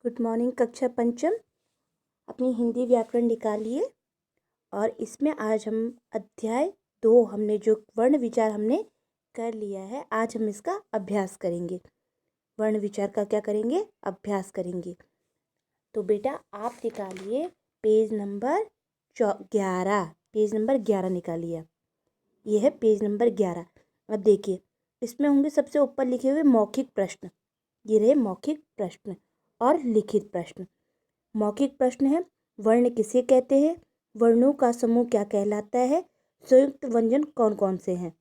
Good morning कक्षा पंचम। अपनी हिंदी व्याकरण निकालिए और इसमें आज हम अध्याय 2 हमने जो वर्ण विचार हमने कर लिया है, आज हम इसका अभ्यास करेंगे। वर्ण विचार का क्या करेंगे? अभ्यास करेंगे। तो बेटा आप निकालिए पेज नंबर 11। पेज नंबर 11 निकालिए। ये है पेज नंबर 11। अब देखिए इसमें होंगे सबसे ऊपर लिखे हुए मौखिक प्रश्न। ये रहे मौखिक प्रश्न और लिखित प्रश्न। मौखिक प्रश्न है, वर्ण किसे कहते हैं? वर्णों का समूह क्या कहलाता है? संयुक्त व्यंजन कौन कौन से हैं?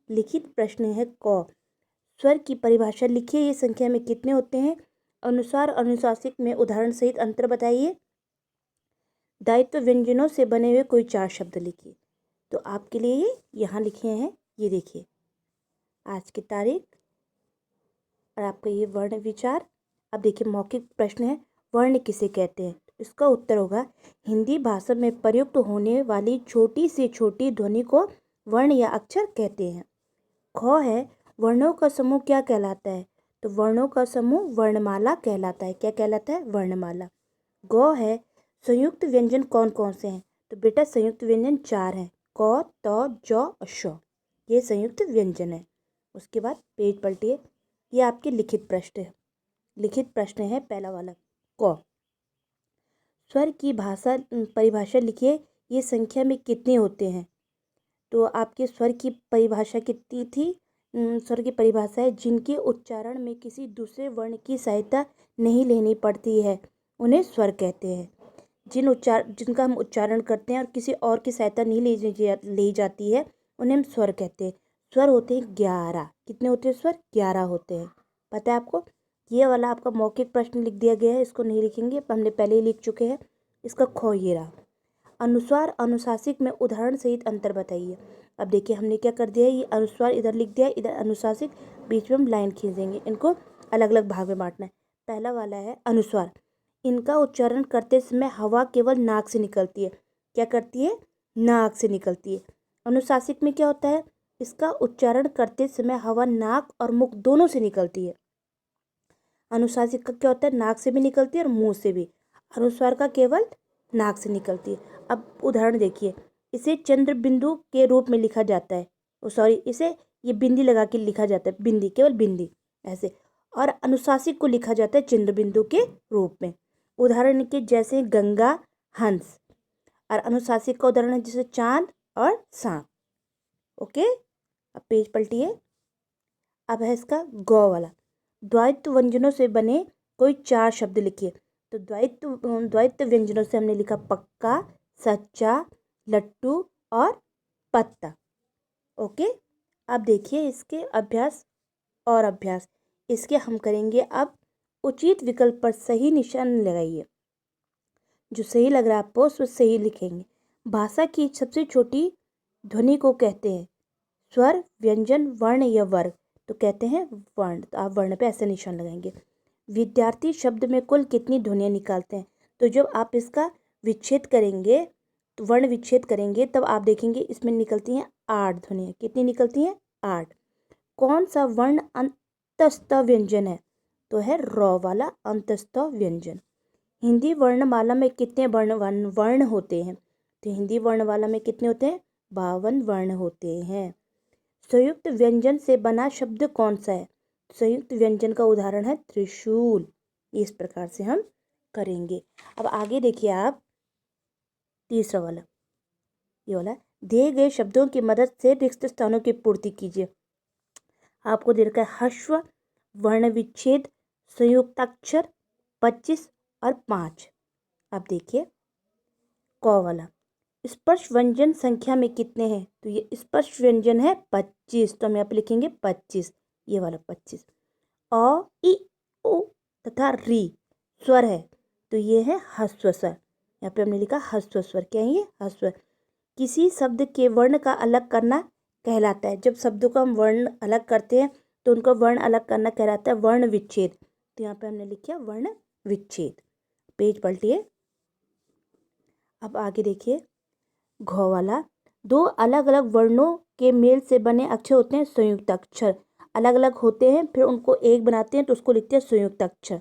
लिखित प्रश्न है क, स्वर की परिभाषा लिखिए, ये संख्या में कितने होते हैं? अनुसार अनुशासिक में उदाहरण सहित अंतर बताइए। दायित्व व्यंजनों से बने हुए कोई 4 शब्द लिखिए। तो आपके लिए ये यहाँ लिखे हैं, ये देखिए आज की तारीख और आपका ये वर्ण विचार। अब देखिए मौखिक प्रश्न है, वर्ण किसे कहते हैं? इसका उत्तर होगा हिंदी भाषा में प्रयुक्त होने वाली छोटी से छोटी ध्वनि को वर्ण या अक्षर कहते हैं। ख है, वर्णों का समूह क्या कहलाता है? तो वर्णों का समूह वर्णमाला कहलाता है। क्या कहलाता है? वर्णमाला। ग है, संयुक्त व्यंजन कौन कौन से हैं? तो बेटा संयुक्त व्यंजन 4 हैं, क, त, ज और श। ये संयुक्त व्यंजन है। उसके बाद पेज पलटिए। ये आपके लिखित प्रश्न है। लिखित प्रश्न है पहला वाला क, स्वर की भाषा परिभाषा लिखिए, ये संख्या में कितने होते हैं? तो आपके स्वर की परिभाषा कितनी थी? स्वर की परिभाषा है जिनके उच्चारण में किसी दूसरे वर्ण की सहायता नहीं लेनी पड़ती है उन्हें स्वर कहते हैं। जिनका हम उच्चारण करते हैं और किसी और की सहायता नहीं ली जाती है उन्हें हम स्वर कहते हैं। स्वर होते हैं 11। कितने होते हैं स्वर? 11 होते हैं। पता है आपको? ये वाला आपका मौखिक प्रश्न लिख दिया गया है, इसको नहीं लिखेंगे, हमने पहले ही लिख चुके हैं। इसका ख ये रहा। अनुस्वार अनुशासिक में उदाहरण सहित अंतर बताइए। अब देखिए हमने क्या कर दिया है, ये अनुस्वार इधर लिख दिया, इधर अनुशासिक, बीच में हम लाइन खींचेंगे। इनको अलग अलग भाग में बांटना है। पहला वाला है अनुस्वार, इनका उच्चारण करते समय हवा केवल नाक से निकलती है। क्या करती है? नाक से निकलती है। अनुशासिक में क्या होता है? इसका उच्चारण करते समय हवा नाक और मुख दोनों से निकलती है। अनुशासिक का क्या होता है? नाक से भी निकलती है और मुंह से भी। अनुस्वार का केवल नाक से निकलती है। अब उदाहरण देखिए, इसे चंद्र बिंदु के रूप में लिखा जाता है। इसे ये बिंदी लगा के लिखा जाता है, बिंदी, केवल बिंदी ऐसे। और अनुशासिक को लिखा जाता है चंद्र बिंदु के रूप में। उदाहरण के जैसे गंगा, हंस। और अनुशासिक का उदाहरण है जैसे चांद और सांप। ओके, अब पेज पलटिए। अब है इसका गौ वाला, द्वैत व्यंजनों से बने कोई 4 शब्द लिखिए। तो द्वैत व्यंजनों से हमने लिखा पक्का, सच्चा, लट्टू और पत्ता। ओके, अब देखिए इसके अभ्यास और अभ्यास। इसके हम करेंगे अब उचित विकल्प पर सही निशान लगाइए। जो सही लग रहा है आपको उसमें सही लिखेंगे। भाषा की सबसे छोटी ध्वनि को कहते हैं स्वर, व्यंजन, वर्ण या वर्ग। तो कहते हैं वर्ण। तो आप वर्ण पे ऐसे निशान लगाएंगे। विद्यार्थी शब्द में कुल कितनी ध्वनियाँ निकालते हैं? तो जब आप इसका विच्छेद करेंगे, तो वर्ण विच्छेद करेंगे, तब आप देखेंगे इसमें निकलती हैं 8 ध्वनियाँ। कितनी निकलती हैं? 8। कौन सा वर्ण अंतस्थ व्यंजन है? तो है र वाला अंतस्थ व्यंजन। हिंदी वर्णमाला में कितने वर्ण होते हैं? तो हिंदी वर्णमाला में कितने होते हैं? 52 वर्ण होते हैं। संयुक्त व्यंजन से बना शब्द कौन सा है? संयुक्त व्यंजन का उदाहरण है त्रिशूल। इस प्रकार से हम करेंगे। अब आगे देखिए आप तीसरा वाला, ये वाला, दिए गए शब्दों की मदद से रिक्त स्थानों की पूर्ति कीजिए। आपको दे रखा है ह्रस्व, वर्ण विच्छेद, संयुक्ताक्षर, 25 और 5। अब देखिए क वाला, स्पर्श व्यंजन संख्या में कितने हैं? तो ये स्पर्श व्यंजन है 25। तो हम यहाँ पे लिखेंगे 25, ये वाला 25। अ, इ, उ तथा री स्वर है, तो ये है ह्रस्व स्वर। यहाँ पे हमने लिखा ह्रस्व स्वर। क्या है ये? ह्रस्व। किसी शब्द के वर्ण का अलग करना कहलाता है। जब शब्दों का हम वर्ण अलग करते हैं तो उनका वर्ण अलग करना कहलाता है वर्ण विच्छेद। तो यहाँ पे हमने लिखा वर्ण विच्छेद। पेज पलटिए। अब आगे देखिए घ वाला, 2 अलग अलग वर्णों के मेल से बने अक्षर होते हैं संयुक्त अक्षर। अलग अलग होते हैं फिर उनको एक बनाते हैं तो उसको लिखते हैं संयुक्त अक्षर।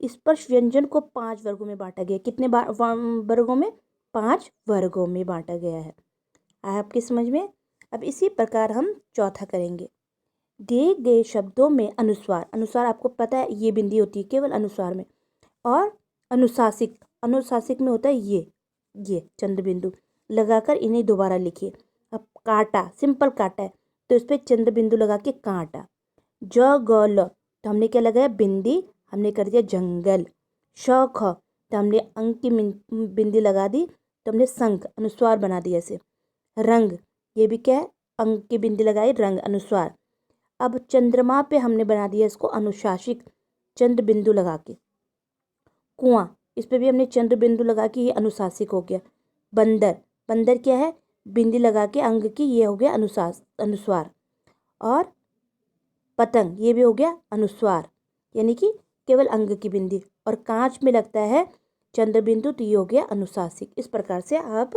स्पर्श व्यंजन को 5 वर्गों में बांटा गया। कितने वर्गों में? 5 वर्गों में बांटा गया है। आया आपके समझ में? अब इसी प्रकार हम चौथा करेंगे। दिए गए शब्दों में अनुस्वार, अनुस्वार आपको पता है ये बिंदी होती है केवल अनुस्वार में, और अनुशासिक, अनुशासिक में होता है ये चंद्र बिंदु लगाकर इन्हें दोबारा लिखिए। अब काटा, सिंपल काटा है तो इस पर चंद्र बिंदु लगा के काटा। ज ग ल तो हमने क्या लगाया? बिंदी, हमने कर दिया जंगल। श ख तो हमने अंक की बिंदी लगा दी तो हमने शंख, अनुस्वार बना दिया इसे। रंग, ये भी क्या है? अंक की बिंदी लगाई, रंग, अनुस्वार। अब चंद्रमा पे हमने बना दिया इसको अनुशासिक, चंद्र बिंदु लगा के। कुआं, इस पे भी हमने चंद्र बिंदु लगा के ये अनुशासिक हो गया। बंदर, बंदर क्या है? बिंदी लगा के अंग की, ये हो गया अनुस्वार। और पतंग, ये भी हो गया अनुस्वार, यानी कि केवल अंग की बिंदी। और कांच में लगता है चंद्र बिंदु तो ये हो गया अनुशासिक। इस प्रकार से आप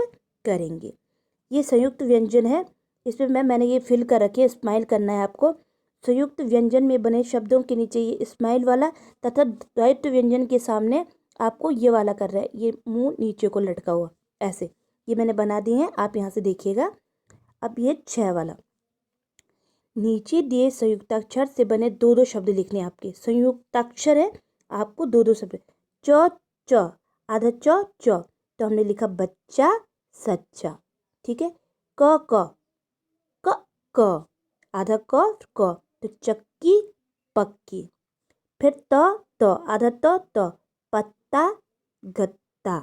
करेंगे। ये संयुक्त व्यंजन है, इसमें मैंने ये फिल कर रखी है, स्माइल करना है आपको। संयुक्त व्यंजन में बने शब्दों के नीचे ये स्माइल वाला तथा द्वैत व्यंजन के सामने आपको ये वाला कर रहा है, ये मुंह नीचे को लटका हुआ ऐसे। ये मैंने बना दिए हैं, आप यहाँ से देखिएगा। अब ये 6 वाला, नीचे दिए संयुक्ताक्षर से बने 2-2 शब्द लिखने हैं आपके। संयुक्ताक्षर है, आपको 2-2 शब्द। च च, आधा च च तो हमने लिखा बच्चा सच्चा, ठीक है। क क क आधा क तो चक्की पक्की। फिर त आधा त पत्ता गत्ता,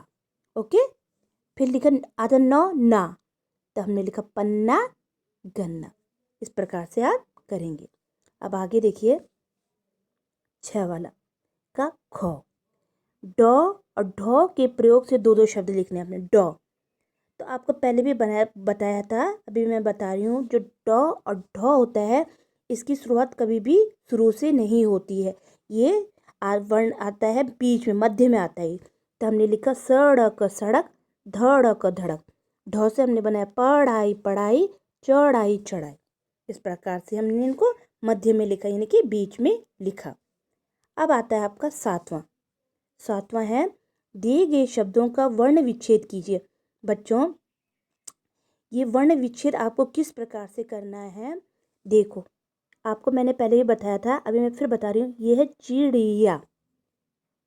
ओके। फिर लिखा आधा न ना तो हमने लिखा पन्ना गन्ना। इस प्रकार से आप करेंगे। अब आगे देखिए 6 वाला का ख। ड और ढ के प्रयोग से 2-2 शब्द लिखने हैं अपने। ड तो आपको पहले भी बताया था, अभी मैं बता रही हूँ। जो ड और ढ होता है, इसकी शुरुआत कभी भी शुरू से नहीं होती है। ये वर्ण आता है बीच में, मध्य में आता है। तो हमने लिखा सड़क सड़क, धड़क धड़क। ढ से हमने बनाया पढ़ाई पढ़ाई, चढ़ाई चढ़ाई। इस प्रकार से हमने इनको मध्य में लिखा, यानी कि बीच में लिखा। अब आता है आपका 7वां है, दिए गए शब्दों का वर्ण विच्छेद कीजिए। बच्चों, ये वर्ण विच्छेद आपको किस प्रकार से करना है? देखो, आपको मैंने पहले ही बताया था, अभी मैं फिर बता रही हूँ। ये है चिड़िया।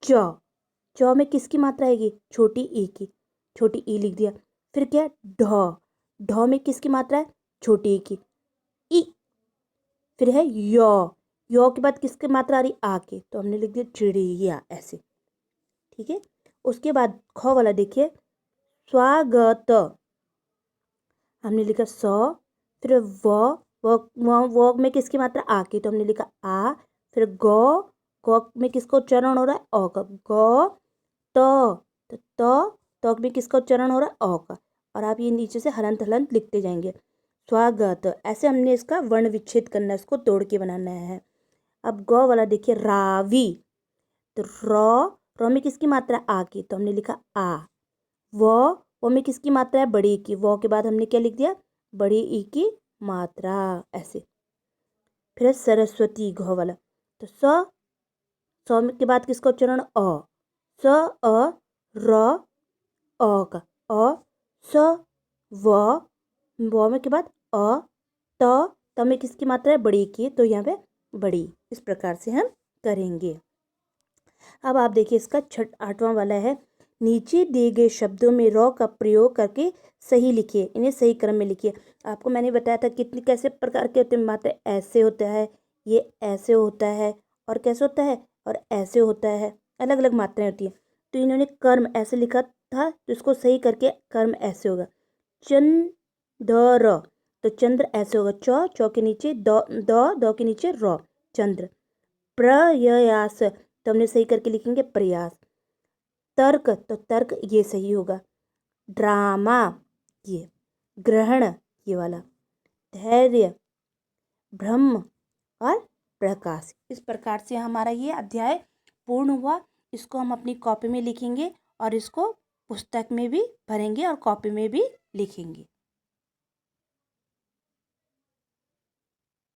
च में किसकी मात्रा आएगी? छोटी ई की, छोटी ई लिख दिया। फिर क्या? ढ में किसकी मात्रा है? छोटी ई की, ई। फिर है यो के बाद किसकी मात्रा आ रही? आ की, तो हमने लिख दिया चिड़िया, ऐसे, ठीक है। उसके बाद ख वाला देखिए, स्वागत, हमने लिखा स। फिर व में किसकी मात्रा? आ की, तो हमने लिखा आ। फिर ग में किसका उच्चारण हो रहा है? अ का। ग तो में किसका उच्चारण हो रहा है? अ का। और आप ये नीचे से हलंत हलंत लिखते जाएंगे। स्वागत, ऐसे हमने इसका वर्ण विच्छेद करना है, इसको तोड़ के बनाना है। अब ग वाला देखिए, रावी। तो र में किसकी मात्रा? आ की, तो हमने लिखा आ। वो में किसकी मात्रा है? बड़ी की। वो के बाद हमने क्या लिख दिया? बड़ी ई की मात्रा, ऐसे। फिर सरस्वती, घ वाला। तो स के बाद किसका उच्चारण? अ। स अ र अ का, अ स व में के बाद अ। त में किसकी मात्रा है? बड़ी की, तो यहाँ पे बड़ी। इस प्रकार से हम करेंगे। अब आप देखिए इसका 8वां वाला है, नीचे दिए गए शब्दों में र का प्रयोग करके सही लिखिए, इन्हें सही क्रम में लिखिए। आपको मैंने बताया था कितनी कैसे प्रकार के होते हैं। मात्रा ऐसे होता है, ये ऐसे होता है, और कैसे होता है, और ऐसे होता है। अलग अलग मात्राएं होती हैं। तो इन्होंने कर्म ऐसे लिखा था, तो इसको सही करके कर्म ऐसे होगा। चंद्र, तो चंद्र ऐसे होगा। चौ के नीचे द के नीचे र, चंद्र। प्रयास, तो हमने सही करके लिखेंगे प्रयास। तर्क, तो तर्क ये सही होगा। ड्रामा, ये। ग्रहण, ये वाला। धैर्य, ब्रह्म, और प्रकाश। इस प्रकार से हमारा ये अध्याय पूर्ण हुआ। इसको हम अपनी कॉपी में लिखेंगे और इसको पुस्तक में भी भरेंगे और कॉपी में भी लिखेंगे।